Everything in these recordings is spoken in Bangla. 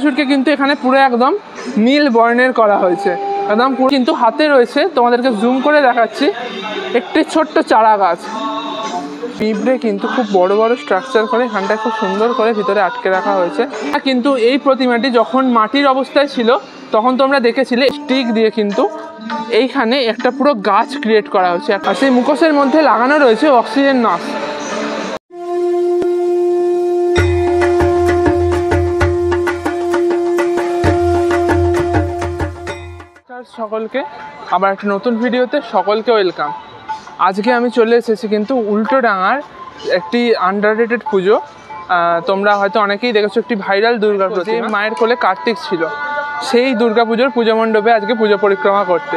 মহিষাসুরকে কিন্তু এখানে পুরো একদম নীল বর্ণের করা হয়েছে, একদম পুরো। কিন্তু হাতে রয়েছে, তোমাদেরকে জুম করে দেখাচ্ছি, একটি ছোট্ট চারা গাছ। পিঁপড়ে কিন্তু খুব বড় বড় স্ট্রাকচার করে এখানটায় খুব সুন্দর করে ভিতরে আটকে রাখা হয়েছে। কিন্তু এই প্রতিমাটি যখন মাটির অবস্থায় ছিল তখন তোমরা দেখেছিলে স্টিক দিয়ে কিন্তু এইখানে একটা পুরো গাছ ক্রিয়েট করা হয়েছে, আর সেই মুখোশের মধ্যে লাগানো রয়েছে অক্সিজেন মাস্ক। সকলকে আবার একটা নতুন ভিডিওতে সকলকে ওয়েলকাম। আজকে আমি চলে এসেছি কিন্তু উল্টোডাঙার একটি আন্ডাররেটেড পুজো। তোমরা হয়তো অনেকেই দেখেছো, একটি ভাইরাল দুর্গা প্রতিমা, মায়ের কোলে কার্তিক ছিল, সেই দুর্গাপুজোর পুজো মণ্ডপে আজকে পুজো পরিক্রমা করতে।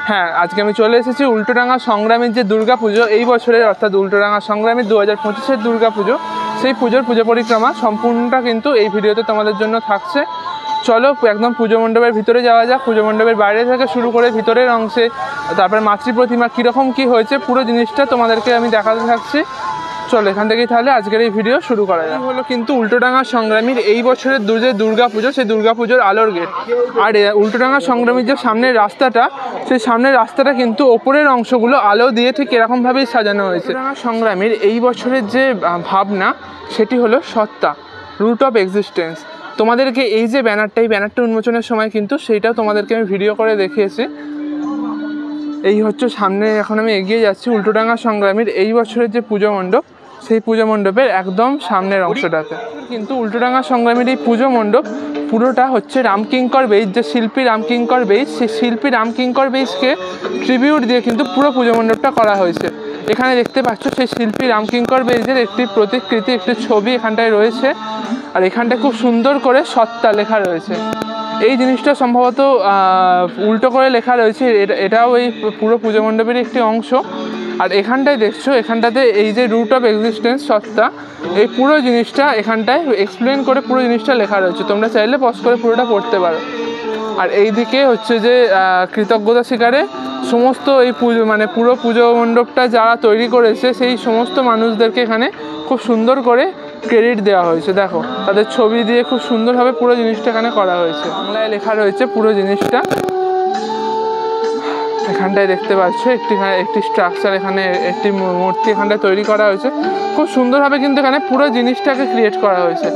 হ্যাঁ, আজকে আমি চলে এসেছি উল্টোডাঙা সংগ্রামীর যে দুর্গা পুজো এই বছরের, অর্থাৎ উল্টোডাঙা সংগ্রামীর 2025-এর দুর্গা পুজো, সেই পুজোর পুজো পরিক্রমা সম্পূর্ণটা কিন্তু এই ভিডিওতে তোমাদের জন্য থাকছে। চলো একদম পুজো মণ্ডপের ভিতরে যাওয়া যাক। পুজো মণ্ডপের বাইরে থেকে শুরু করে ভিতরের অংশে, তারপর মাতৃ প্রতিমা কীরকম কী হয়েছে পুরো জিনিসটা তোমাদেরকে আমি দেখাতে থাকছি। চলো এখান থেকেই তাহলে আজকের এই ভিডিও শুরু করা যায়। হলো কিন্তু উল্টোডাঙা সংগ্রামীর এই বছরের যে দুর্গা পুজো, সেই দুর্গা পুজোর আলোর গেট। আর উল্টোডাঙা সংগ্রামীর যে সামনের রাস্তাটা, সেই সামনের রাস্তাটা কিন্তু ওপরের অংশগুলো আলো দিয়ে ঠিক এরকমভাবেই সাজানো হয়েছে। উল্টোডাঙা সংগ্রামীর এই বছরের যে ভাবনা, সেটি হলো সত্তা, রুট অফ এক্সিস্টেন্স। তোমাদেরকে এই যে ব্যানারটা, এই ব্যানারটা উন্মোচনের সময় কিন্তু সেইটাও তোমাদেরকে আমি ভিডিও করে দেখিয়েছি। এই হচ্ছে সামনে, এখন আমি এগিয়ে যাচ্ছি উল্টোডাঙা সংগ্রামীর এই বছরের যে পুজো মণ্ডপ, সেই পুজো মণ্ডপের একদম সামনের অংশটাতে। কিন্তু উল্টোডাঙা সংগ্রামীর এই পুজো মণ্ডপ পুরোটা হচ্ছে রামকিঙ্কর বেইজ, যে শিল্পী রামকিঙ্কর বেইজ, সেই শিল্পী রামকিঙ্কর বেইজকে ট্রিবিউট দিয়ে কিন্তু পুরো পুজো মণ্ডপটা করা হয়েছে। এখানে দেখতে পাচ্ছ সেই শিল্পী রামকিঙ্কর বেইজের একটি প্রতিকৃতি, একটি ছবি এখানটায় রয়েছে। আর এখানটায় খুব সুন্দর করে সত্তা লেখা রয়েছে। এই জিনিসটা সম্ভবত উল্টো করে লেখা রয়েছে, এটাও এই পুরো পুজো মণ্ডপের একটি অংশ। আর এখানটায় দেখছো, এখানটাতে এই যে রুট অফ এক্সিস্টেন্স, সত্তা, এই পুরো জিনিসটা এখানটায় এক্সপ্লেন করে পুরো জিনিসটা লেখা রয়েছে। তোমরা চাইলে পজ করে পুরোটা পড়তে পারো। আর এই দিকে হচ্ছে যে কৃতজ্ঞতা স্বীকারে সমস্ত এই পুজো, মানে পুরো পুজো মণ্ডপটা যারা তৈরি করেছে সেই সমস্ত মানুষদেরকে এখানে খুব সুন্দর করে ক্রেডিট দেওয়া হয়েছে। দেখো তাদের ছবি দিয়ে খুব সুন্দরভাবে পুরো জিনিসটা এখানে করা হয়েছে। বাংলায় লেখা রয়েছে পুরো জিনিসটা। এখানটায় দেখতে পাচ্ছ একটি স্ট্রাকচার, এখানে একটি মূর্তি এখানটায় তৈরি করা হয়েছে। খুব সুন্দরভাবে কিন্তু এখানে পুরো জিনিসটাকে ক্রিয়েট করা হয়েছে।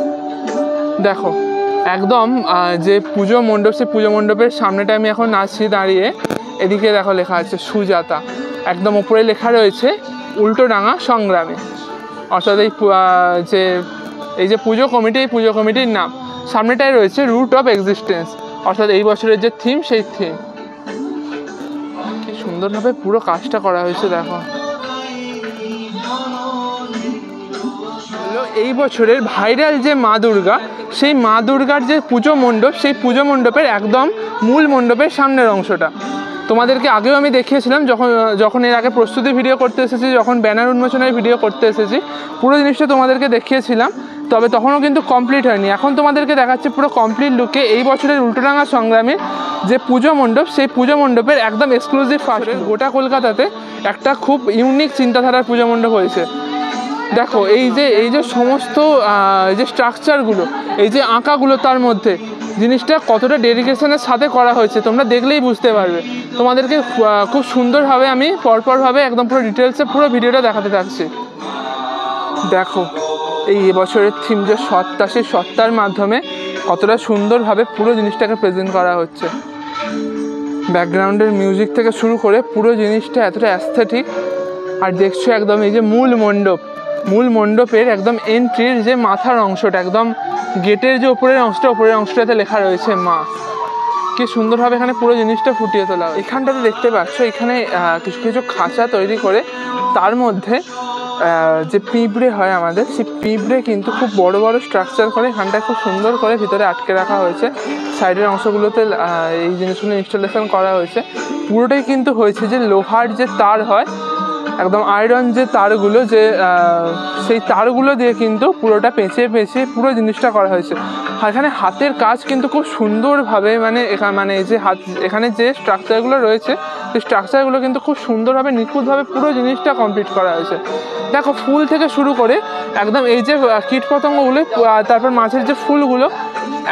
দেখো একদম যে পুজো মণ্ডপ, সেই পুজো মণ্ডপের সামনেটা আমি এখন আছি দাঁড়িয়ে। এদিকে দেখো লেখা আছে সুজাতা, একদম ওপরে লেখা রয়েছে উল্টোডাঙা সংগ্রামী, অর্থাৎ এই যে পুজো কমিটি, এই পুজো কমিটির নাম। সামনেটাই রয়েছে রুট অফ এক্সিস্টেন্স, অর্থাৎ এই বছরের যে থিম, সেই থিম। কি সুন্দরভাবে পুরো কাজটা করা হয়েছে দেখো। এই বছরের ভাইরাল যে মা দুর্গা, সেই মা দুর্গার যে পুজো মণ্ডপ, সেই পুজো মণ্ডপের একদম মূল মণ্ডপের সামনের অংশটা তোমাদেরকে আগেও আমি দেখিয়েছিলাম, যখন এর আগে প্রস্তুতি ভিডিও করতে এসেছি, যখন ব্যানার উন্মোচনের ভিডিও করতে এসেছি, পুরো জিনিসটা তোমাদেরকে দেখিয়েছিলাম। তবে তখনও কিন্তু কমপ্লিট হয়নি। এখন তোমাদেরকে দেখাচ্ছে পুরো কমপ্লিট লুকে এই বছরের উল্টোডাঙা সংগ্রামীর যে পুজো মণ্ডপ, সেই পুজো মণ্ডপের একদম এক্সক্লুসিভ ফার্স্ট। গোটা কলকাতাতে একটা খুব ইউনিক চিন্তাধারার পুজো মণ্ডপ হয়েছে। দেখো এই যে সমস্ত যে স্ট্রাকচারগুলো, এই যে আঁকাগুলো, তার মধ্যে জিনিসটা কতটা ডেডিকেশনের সাথে করা হয়েছে তোমরা দেখলেই বুঝতে পারবে। তোমাদেরকে খুব সুন্দরভাবে আমি পরপরভাবে একদম পুরো ডিটেলসে পুরো ভিডিওটা দেখাতে থাকছি। দেখো এই বছরের থিম যে সত্তা, সেই সত্তার মাধ্যমে কতটা সুন্দরভাবে পুরো জিনিসটাকে প্রেজেন্ট করা হচ্ছে। ব্যাকগ্রাউন্ডের মিউজিক থেকে শুরু করে পুরো জিনিসটা এতটা অ্যাস্থেটিক। আর দেখছো একদম এই যে মূল মণ্ডপের একদম এন্ট্রির যে মাথার অংশটা, একদম গেটের যে উপরের অংশটাতে লেখা রয়েছে মা। কি সুন্দরভাবে এখানে পুরো জিনিসটা ফুটিয়ে তোলা। এখানটাতে দেখতে পাচ্ছ এখানে কিছু কিছু খাঁচা তৈরি করে তার মধ্যে যে পিঁপড়ে হয় আমাদের, সেই পিঁপড়ে কিন্তু খুব বড় বড় স্ট্রাকচার করে এখানটায় খুব সুন্দর করে ভিতরে আটকে রাখা হয়েছে। সাইডের অংশগুলোতে এই জিনিসগুলো ইনস্টলেশন করা হয়েছে। পুরোটাই কিন্তু হয়েছে যে লোহার যে তার হয়, একদম আয়রন যে তারগুলো, যে সেই তারগুলো দিয়ে কিন্তু পুরোটা পেঁচিয়ে পুরো জিনিসটা করা হয়েছে। এখানে হাতের কাজ কিন্তু খুব সুন্দরভাবে, মানে এই যে এখানে যে স্ট্রাকচারগুলো রয়েছে, সেই স্ট্রাকচারগুলো কিন্তু খুব সুন্দরভাবে নিখুঁতভাবে পুরো জিনিসটা কমপ্লিট করা হয়েছে। দেখো ফুল থেকে শুরু করে একদম এই যে কীটপতঙ্গগুলো, তারপর মাছের যে ফুলগুলো,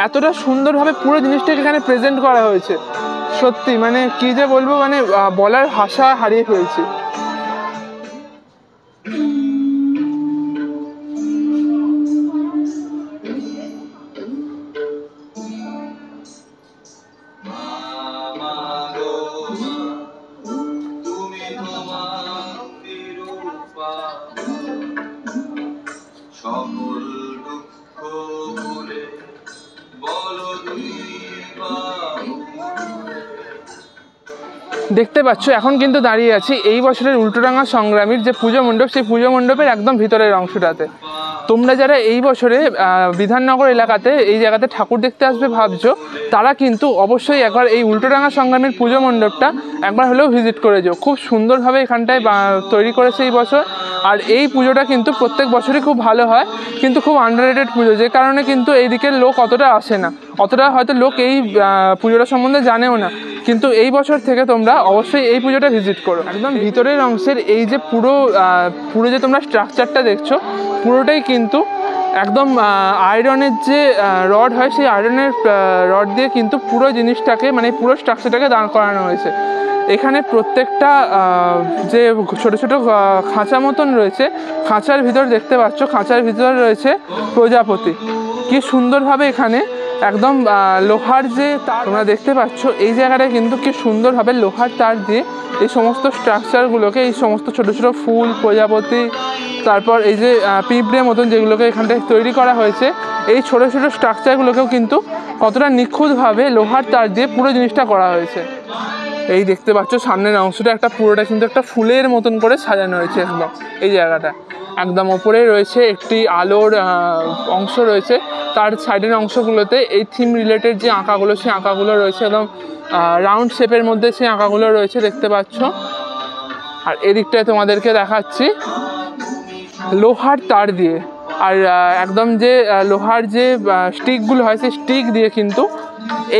এতটা সুন্দরভাবে পুরো জিনিসটাকে এখানে প্রেজেন্ট করা হয়েছে, সত্যি মানে কি যে বলবো, মানে বলার ভাষা হারিয়ে ফেলছি। দেখতে পাচ্ছ এখন কিন্তু দাঁড়িয়ে আছি এই বছরের উল্টোডাঙা সংগ্রামীর যে পুজো মণ্ডপ, সেই পুজো মণ্ডপের একদম ভিতরের অংশটাতে। তোমরা যারা এই বছরে বিধাননগর এলাকাতে এই জায়গাতে ঠাকুর দেখতে আসবে ভাবছো, তারা কিন্তু অবশ্যই একবার এই উল্টোডাঙা সংগ্রামীর পুজো মণ্ডপটা একবার হলেও ভিজিট করে যাও। খুব সুন্দরভাবে এখানটায় তৈরি করেছে এই বছর। আর এই পুজোটা কিন্তু প্রত্যেক বছরই খুব ভালো হয়, কিন্তু খুব আন্ডাররেটেড পুজো, যে কারণে কিন্তু এই দিকের লোক অতটা আসে না, অতটা হয়তো লোক এই পুজোটা সম্বন্ধে জানেও না। কিন্তু এই বছর থেকে তোমরা অবশ্যই এই পুজোটা ভিজিট করো। একদম ভিতরের অংশের এই যে পুরো যে তোমরা স্ট্রাকচারটা দেখছো, পুরোটাই কিন্তু একদম আয়রনের যে রড হয়, সেই আয়রনের রড দিয়ে কিন্তু পুরো জিনিসটাকে, মানে পুরো স্ট্রাকচারটাকে দাঁড় করানো হয়েছে। এখানে প্রত্যেকটা যে ছোট ছোট খাঁচা মতন রয়েছে, খাঁচার ভিতর দেখতে পাচ্ছ, খাঁচার ভিতর রয়েছে প্রজাপতি। কি সুন্দরভাবে এখানে একদম লোহার যে তার তোমরা দেখতে পাচ্ছ, এই জায়গাটা কিন্তু কি সুন্দরভাবে লোহার তার দিয়ে এই সমস্ত স্ট্রাকচারগুলোকে, এই সমস্ত ছোট ছোট ফুল, প্রজাপতি, তারপর এই যে পিঁপড়ে মতন যেগুলোকে এখানটায় তৈরি করা হয়েছে, এই ছোট ছোট স্ট্রাকচারগুলোকেও কিন্তু কতটা নিখুঁতভাবে লোহার তার দিয়ে পুরো জিনিসটা করা হয়েছে। এই দেখতে পাচ্ছ সামনের অংশটা একটা পুরোটা কিন্তু একটা ফুলের মতন করে সাজানো হয়েছে একদম। এই জায়গাটা একদম ওপরে রয়েছে একটি আলোর অংশ রয়েছে, তার সাইডের অংশগুলোতে এই থিম রিলেটেড যে আঁকাগুলো, সেই আঁকাগুলো রয়েছে একদম রাউন্ড শেপের মধ্যে, সেই আঁকাগুলো রয়েছে দেখতে পাচ্ছ। আর এদিকটায় তোমাদেরকে দেখাচ্ছি লোহার তার দিয়ে, আর একদম যে লোহার যে স্টিকগুলো হয়, সেই স্টিক দিয়ে কিন্তু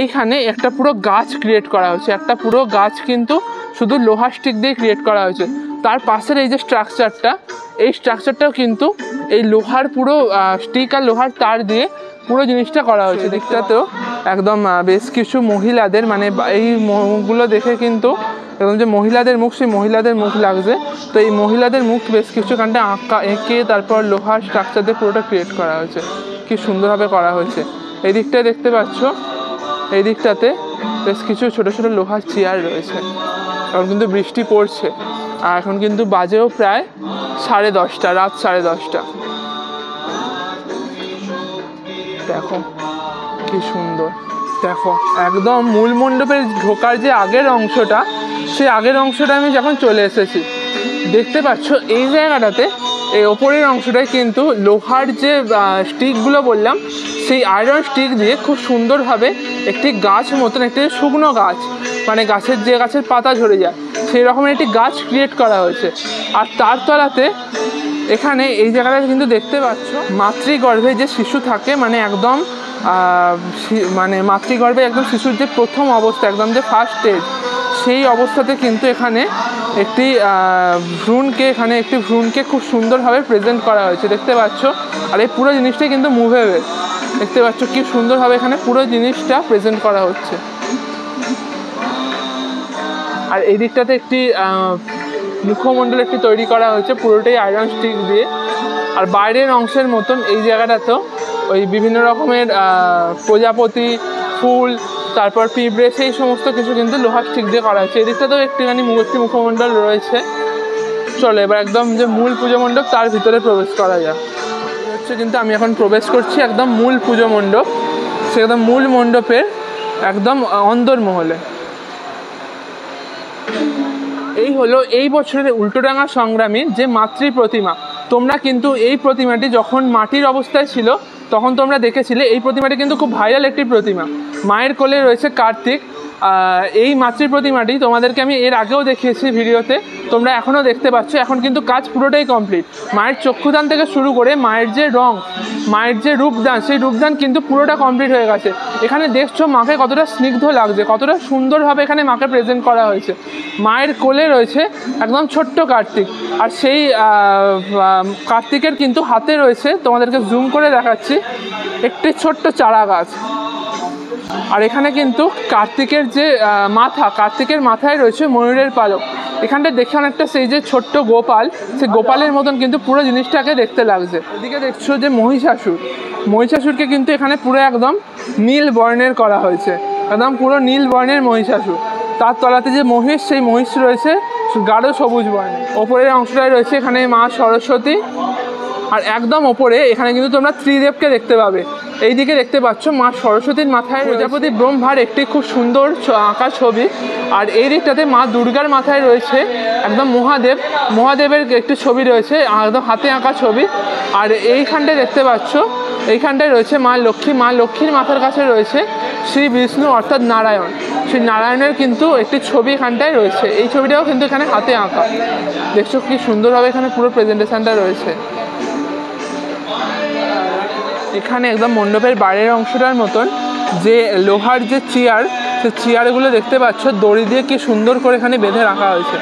এইখানে একটা পুরো গাছ ক্রিয়েট করা হয়েছে, একটা পুরো গাছ কিন্তু শুধু লোহার স্টিক দিয়ে ক্রিয়েট করা হয়েছে। তার পাশের এই যে স্ট্রাকচারটা, এই স্ট্রাকচারটাও কিন্তু এই লোহার পুরো স্টিক আর লোহার তার দিয়ে পুরো জিনিসটা করা হয়েছে। দিকটাতেও একদম বেশ কিছু মহিলাদের, মানে এই মুখগুলো দেখে কিন্তু একদম যে মহিলাদের মুখ, সেই মহিলাদের মুখ লাগছে। তো এই মহিলাদের মুখ বেশ কিছুখানটা এঁকে তারপর লোহার স্ট্রাকচার দিয়ে পুরোটা ক্রিয়েট করা হয়েছে, কি সুন্দরভাবে করা হয়েছে। এই দিকটায় দেখতে পাচ্ছ, এই দিকটাতে বেশ কিছু ছোট ছোট লোহার চেয়ার রয়েছে। এখন কিন্তু বৃষ্টি পড়ছে, আর এখন কিন্তু বাজেও প্রায় 10:30, রাত 10:30। দেখো কি সুন্দর, দেখো একদম মূল মণ্ডপের ঢোকার যে আগের অংশটা, সেই আগের অংশটা আমি যখন চলে এসেছি, দেখতে পাচ্ছ এই জায়গাটাতে এই ওপরের অংশটায় কিন্তু লোহার যে স্টিকগুলো বললাম, সেই আয়রন স্টিক দিয়ে খুব সুন্দরভাবে একটি গাছ মতন, একটি শুকনো গাছ, মানে গাছের যে গাছের পাতা ঝরে যায় সেই রকমের একটি গাছ ক্রিয়েট করা হয়েছে। আর তার তলাতে এখানে এই জায়গাটা কিন্তু দেখতে পাচ্ছ মাতৃগর্ভে যে শিশু থাকে, মানে একদম মানে মাতৃগর্ভে একদম শিশুর যে প্রথম অবস্থা, একদম যে ফার্স্ট স্টেজ, সেই অবস্থাতে কিন্তু এখানে একটি ভ্রূণকে খুব সুন্দরভাবে প্রেজেন্ট করা হয়েছে দেখতে পাচ্ছ। আর এই পুরো জিনিসটাই কিন্তু মুভেবল, দেখতে পাচ্ছ কি সুন্দরভাবে এখানে পুরো জিনিসটা প্রেজেন্ট করা হচ্ছে। আর এই দিকটাতে একটি মুখমণ্ডল একটি তৈরি করা হয়েছে, পুরোটাই আয়রন স্টিক দিয়ে। আর বাইরের অংশের মতন এই জায়গাটাতেও ওই বিভিন্ন রকমের প্রজাপতি, ফুল, তারপর পিঁপড়ে, সেই সমস্ত কিছু কিন্তু লোহার স্টিক দিয়ে করা হয়েছে। এদিকটাতেও একটি মুখমণ্ডল রয়েছে। চলো এবার একদম যে মূল পুজো মণ্ডপ, তার ভিতরে প্রবেশ করা যাক। হচ্ছে কিন্তু আমি এখন প্রবেশ করছি একদম মূল পুজো মণ্ডপ, সে একদম মূল মণ্ডপের একদম অন্দরমহলে। এই হলো এই বছরের উল্টোডাঙা সংগ্রামীর যে মাতৃ প্রতিমা। তোমরা কিন্তু এই প্রতিমাটি যখন মাটির অবস্থায় ছিল তখন তোমরা দেখেছিলে। এই প্রতিমাটি কিন্তু খুব ভাইরাল একটি প্রতিমা। মায়ের কোলে রয়েছে কার্তিক, এই মাতৃ প্রতিমাটি তোমাদেরকে আমি এর আগেও দেখিয়েছি ভিডিওতে, তোমরা এখনও দেখতে পাচ্ছ। এখন কিন্তু কাজ পুরোটাই কমপ্লিট। মায়ের চক্ষুদান থেকে শুরু করে মায়ের যে রং, মায়ের যে রূপদান, সেই রূপদান কিন্তু পুরোটা কমপ্লিট হয়ে গেছে। এখানে দেখছো মাকে কতটা স্নিগ্ধ লাগছে, কতটা সুন্দরভাবে এখানে মাকে প্রেজেন্ট করা হয়েছে। মায়ের কোলে রয়েছে একদম ছোট্ট কার্তিক, আর সেই কার্তিকের কিন্তু হাতে রয়েছে, তোমাদেরকে জুম করে দেখাচ্ছি, একটি ছোট্ট চারা গাছ। আর এখানে কিন্তু কার্তিকের যে মাথা, কার্তিকের মাথায় রয়েছে ময়ূরের পালক। এখানটা দেখে অনেকটা সেই যে ছোট্ট গোপাল, সেই গোপালের মতন কিন্তু পুরো জিনিসটাকে দেখতে লাগছে। এদিকে দেখছো যে মহিষাসুর, মহিষাসুরকে কিন্তু এখানে পুরো একদম নীল বর্ণের করা হয়েছে, একদম পুরো নীল বর্ণের মহিষাসুর। তার তলাতে যে মহিষ, সেই মহিষ রয়েছে গাঢ় সবুজ বর্ণের। ওপরের অংশটায় রয়েছে এখানে মা সরস্বতী, আর একদম ওপরে এখানে কিন্তু তোমরা ত্রিদেবকে দেখতে পাবে। এইদিকে দেখতে পাচ্ছ মা সরস্বতীর মাথায় প্রজাপতি ব্রহ্মার একটি খুব সুন্দর আঁকা ছবি, আর এই দিকটাতে মা দুর্গার মাথায় রয়েছে একদম মহাদেব, মহাদেবের একটি ছবি রয়েছে একদম হাতে আঁকা ছবি। আর এইখানটায় দেখতে পাচ্ছ, এইখানটায় রয়েছে মা লক্ষ্মী, মা লক্ষ্মীর মাথার কাছে রয়েছে শ্রী বিষ্ণু অর্থাৎ নারায়ণ, সেই নারায়ণের কিন্তু একটি ছবি এখানটায় রয়েছে। এই ছবিটাও কিন্তু এখানে হাতে আঁকা। দেখছো কি সুন্দরভাবে এখানে পুরো প্রেজেন্টেশনটা রয়েছে। এখানে একদম মণ্ডপের বাইরের অংশটার মতন যে লোহার যে চেয়ার, সেই চেয়ারগুলো দেখতে পাচ্ছ দড়ি দিয়ে কি সুন্দর করে এখানে বেঁধে রাখা হয়েছে।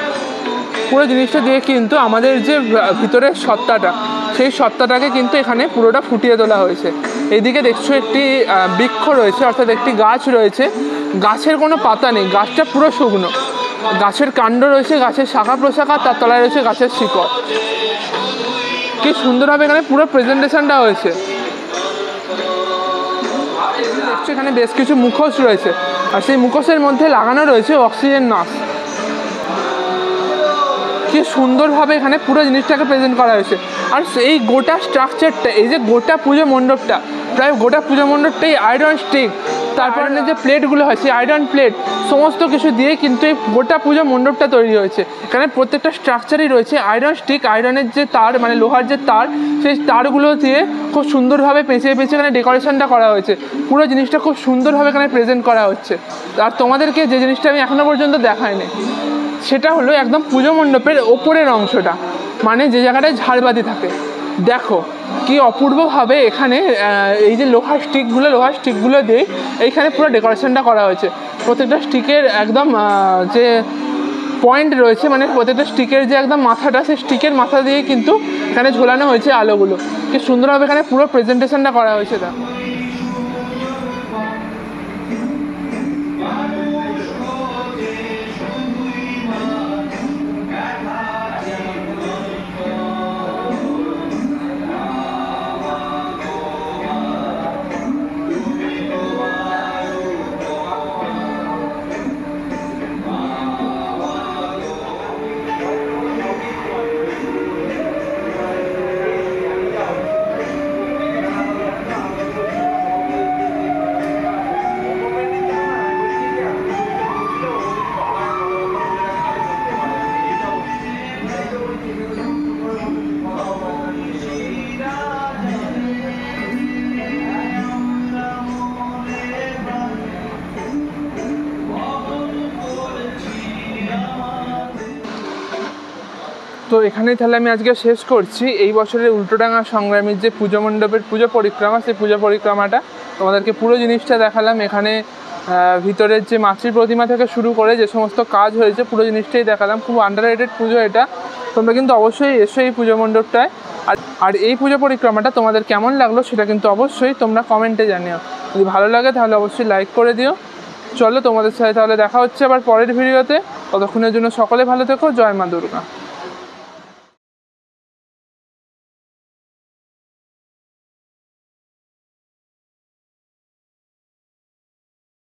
পুরো জিনিসটা দিয়ে কিন্তু আমাদের যে ভিতরের সত্তাটা, সেই সত্তাটাকে কিন্তু এখানে পুরোটা ফুটিয়ে তোলা হয়েছে। এইদিকে দেখছো একটি বৃক্ষ রয়েছে, অর্থাৎ একটি গাছ রয়েছে, গাছের কোনো পাতা নেই, গাছটা পুরো শুকনো। গাছের কাণ্ড রয়েছে, গাছের শাখা প্রশাখা, তার তলায় রয়েছে গাছের শিকড়। কি সুন্দরভাবে এখানে পুরো প্রেজেন্টেশনটা হয়েছে। দেখছো এখানে বেশ কিছু মুখোশ রয়েছে, আর সেই মুখোশের মধ্যে লাগানো রয়েছে অক্সিজেন মাস্ক। কি সুন্দরভাবে এখানে পুরো জিনিসটাকে প্রেজেন্ট করা হয়েছে। আর এই গোটা স্ট্রাকচারটা, এই যে গোটা পুজো মণ্ডপটা, প্রায় গোটা পুজো মণ্ডপটাই আয়রন স্টিক, তারপরে যে প্লেটগুলো হয় সেই আয়রন প্লেট, সমস্ত কিছু দিয়ে কিন্তু এই গোটা পুজো মণ্ডপটা তৈরি হয়েছে। এখানে প্রত্যেকটা স্ট্রাকচারই রয়েছে আয়রন স্টিক, আয়রনের যে তার, মানে লোহার যে তার, সেই তারগুলো দিয়ে খুব সুন্দরভাবে পেঁচিয়ে পেঁচিয়ে এখানে ডেকোরেশনটা করা হয়েছে। পুরো জিনিসটা খুব সুন্দরভাবে এখানে প্রেজেন্ট করা হচ্ছে। আর তোমাদেরকে যে জিনিসটা আমি এখনও পর্যন্ত দেখাইনি, সেটা হলো একদম পুজো মণ্ডপের ওপরের অংশটা, মানে যে জায়গাটায় ঝাড়বাতি থাকে। দেখো কি অপূর্বভাবে এখানে এই যে লোহার স্টিকগুলো দিয়ে এইখানে পুরো ডেকোরেশনটা করা হয়েছে। প্রত্যেকটা স্টিকের একদম যে পয়েন্ট রয়েছে, মানে প্রত্যেকটা স্টিকের যে একদম মাথাটা, সেই স্টিকের মাথা দিয়ে কিন্তু এখানে ঝোলানো হয়েছে আলোগুলো। কি সুন্দরভাবে এখানে পুরো প্রেজেন্টেশনটা করা হয়েছে। দেখো তো এখানেই তাহলে আমি আজকে শেষ করছি এই বছরের উল্টোডাঙা সংগ্রামীর যে পুজো মণ্ডপের পুজো পরিক্রমা, সেই পুজো পরিক্রমাটা তোমাদেরকে পুরো জিনিসটা দেখালাম। এখানে ভিতরের যে মাতৃ প্রতিমা থেকে শুরু করে যে সমস্ত কাজ হয়েছে পুরো জিনিসটাই দেখালাম। খুব আন্ডাররেটেড পুজো এটা, তোমরা কিন্তু অবশ্যই এসো এই পুজো মণ্ডপটায়। আর এই পুজো পরিক্রমাটা তোমাদের কেমন লাগলো সেটা কিন্তু অবশ্যই তোমরা কমেন্টে জানিও। যদি ভালো লাগে তাহলে অবশ্যই লাইক করে দিও। চলো তোমাদের সাথে তাহলে দেখা হচ্ছে আবার পরের ভিডিওতে। ততক্ষণের জন্য সকলে ভালো থেকো। জয় মা দুর্গা।